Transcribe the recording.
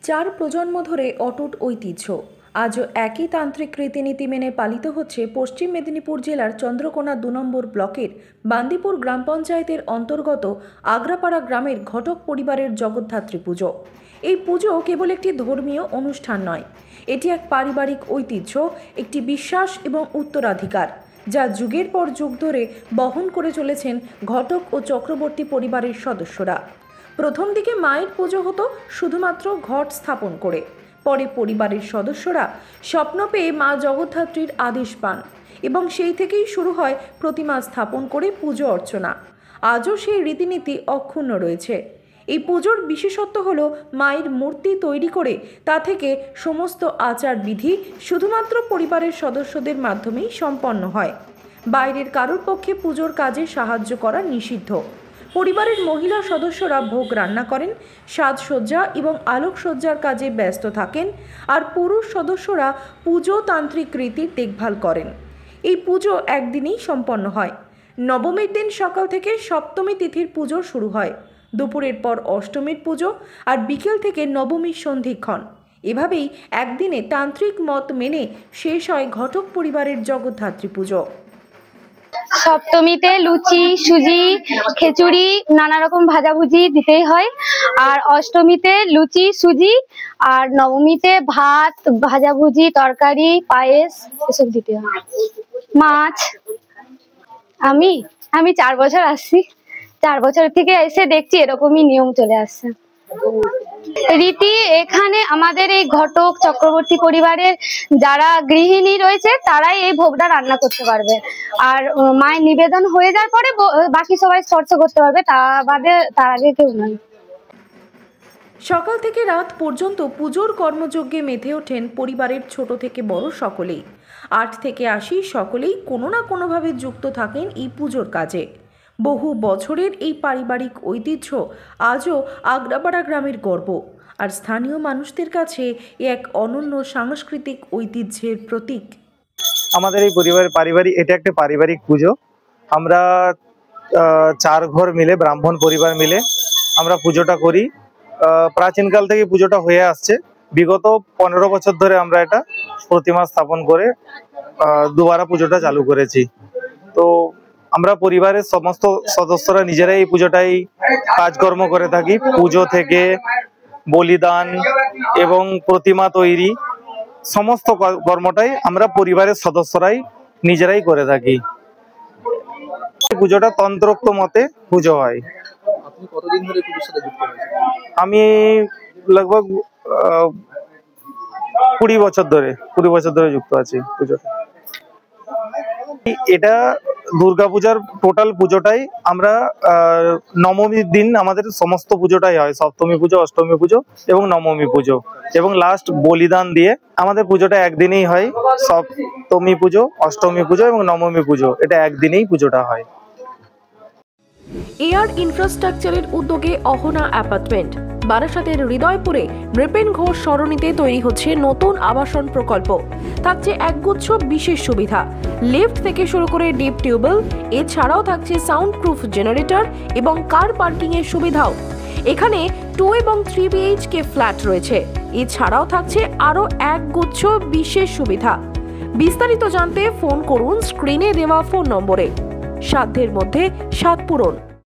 চার প্রজন্ম ধরে অটুট ঐতিহ্য আজও একই তান্ত্রিক রীতিনীতি মেনে পালিত হচ্ছে পশ্চিম মেদিনীপুর জেলার চন্দ্রকোনা ২ নম্বর ব্লকের বান্দিপুর গ্রাম পঞ্চায়েতের অন্তর্গত আগ্রাপাড়া গ্রামের ঘটক পরিবারের জগদ্ধাত্রী পুজো। এই পুজো কেবল একটি ধর্মীয় অনুষ্ঠান নয়, এটি এক পারিবারিক ঐতিহ্য, একটি বিশ্বাস এবং উত্তরাধিকার যা যুগের পর যুগ ধরে বহন করে চলেছেন ঘটক ও চক্রবর্তী পরিবারের সদস্যরা। প্রথম দিকে মায়ের পুজো হতো শুধুমাত্র ঘট স্থাপন করে, পরে পরিবারের সদস্যরা স্বপ্ন পেয়ে মা জগদ্ধাত্রীর আদেশ পান এবং সেই থেকেই শুরু হয় প্রতিমা স্থাপন করে পুজো অর্চনা। আজও সেই রীতিনীতি অক্ষুণ্ণ রয়েছে। এই পুজোর বিশেষত্ব হলো মায়ের মূর্তি তৈরি করে তা থেকে সমস্ত আচার বিধি শুধুমাত্র পরিবারের সদস্যদের মাধ্যমেই সম্পন্ন হয়। বাইরের কারোর পক্ষে পুজোর কাজে সাহায্য করা নিষিদ্ধ। পরিবারের মহিলা সদস্যরা ভোগ রান্না করেন, সাজসজ্জা এবং আলোকসজ্জার কাজে ব্যস্ত থাকেন, আর পুরুষ সদস্যরা পুজো তান্ত্রিক রীতির দেখভাল করেন। এই পুজো একদিনেই সম্পন্ন হয়। নবমীর দিন সকাল থেকে সপ্তমী তিথির পুজো শুরু হয়, দুপুরের পর অষ্টমীর পুজো, আর বিকেল থেকে নবমীর সন্ধিক্ষণ। এভাবেই একদিনে তান্ত্রিক মত মেনে শেষ হয় ঘটক পরিবারের জগদ্ধাত্রী পুজো। সপ্তমীতে লুচি, সুজি, খিচুড়ি, নানা রকম ভাজাভুজি দিতেই হয়। আর অষ্টমীতে লুচি, সুজি, আর নবমীতে ভাত, ভাজাভুজি, তরকারি, পায়েস এসব দিতে হয়। মাছ। আমি 4 বছর আসছি। 4 বছর থেকে এসে দেখছি এরকমই নিয়ম চলে আসছে। রীতি এখানে আমাদের এই ঘটক চক্রবর্তী পরিবারের যারা গৃহিণী রয়েছে তারাই এই ভোগটা রান্না করতে পারবে, আর মায়ের নিবেদন হয়ে যাওয়ার পরে বাকি সবাই চর্চা করতে পারবে, তার আগে কেউ নয়। সকাল থেকে রাত পর্যন্ত পুজোর কর্মযজ্ঞে মেতে ওঠেন পরিবারের ছোট থেকে বড় সকলেই। 8 থেকে 80 সকলেই কোনো না কোনোভাবে যুক্ত থাকেন এই পুজোর কাজে। বহু বছরের এই পারিবারিক ঐতিহ্য আজও আগ্রাপাড়া গ্রামের গর্ব, আর স্থানীয় মানুষদের কাছে এক অনন্য সাংস্কৃতিক ঐতিহ্যের প্রতীক। আমাদের এই এটা একটা পারিবারিক পুজো। আমরা 4 ঘর মিলে, ব্রাহ্মণ পরিবার মিলে আমরা পুজোটা করি। প্রাচীনকাল থেকে পুজোটা হয়ে আসছে। বিগত 15 বছর ধরে আমরা এটা প্রতিমা স্থাপন করে দুবারা পুজোটা চালু করেছি। তো আমরা পরিবারের সমস্ত সদস্যরা নিজেরাই এই পুজোটাই কাজকর্ম করে থাকি। পুজো থেকে বলিদান এবং প্রতিমা তৈরি সমস্ত কর্মটাই আমরা পরিবারের সদস্যরাই নিজেরাই করে থাকি। পুজোটা তন্ত্রোক্ত মতে পুজো হয়। আপনি কতদিন ধরে পুজোর সাথে যুক্ত হয়েছেন? আমি লগভগ 20 বছর ধরে যুক্ত আছি পুজোটা। এটা দুর্গাপূজার টোটাল পুজোটাই আমরা নবমীর দিন আমাদের সমস্ত পুজোটাই হয়। সপ্তমী পুজো, অষ্টমী পুজো এবং নবমী পুজো, এবং লাস্ট বলিদান দিয়ে আমাদের পুজোটা একদিনেই হয়। সপ্তমী পুজো, অষ্টমী পুজো এবং নবমী পুজো, এটা একদিনেই পুজোটা হয়। এয়ার ইনফ্রাস্ট্রাকচারের উদ্যোগে অহনা অ্যাপার্টমেন্ট বারাসাতের হৃদয়পুরে নৃপেন ঘোষ সরণিতে তৈরি হচ্ছে নতুন আবাসন প্রকল্প। থাকছে একগুচ্ছ বিশেষ সুবিধা, লিফট থেকে শুরু করে ডিপ টিউবওয়েল, এছাড়াও থাকছে সাউন্ড প্রুফ জেনারেটর এবং কার পার্কিং এর সুবিধাও। এখানে 2 এবং 3 BHK ফ্ল্যাট রয়েছে। এছাড়াও থাকছে আরও একগুচ্ছ বিশেষ সুবিধা। বিস্তারিত জানতে ফোন করুন স্ক্রিনে দেওয়া ফোন নম্বরে। সাধ্যের মধ্যে স্বাদ পূরণ।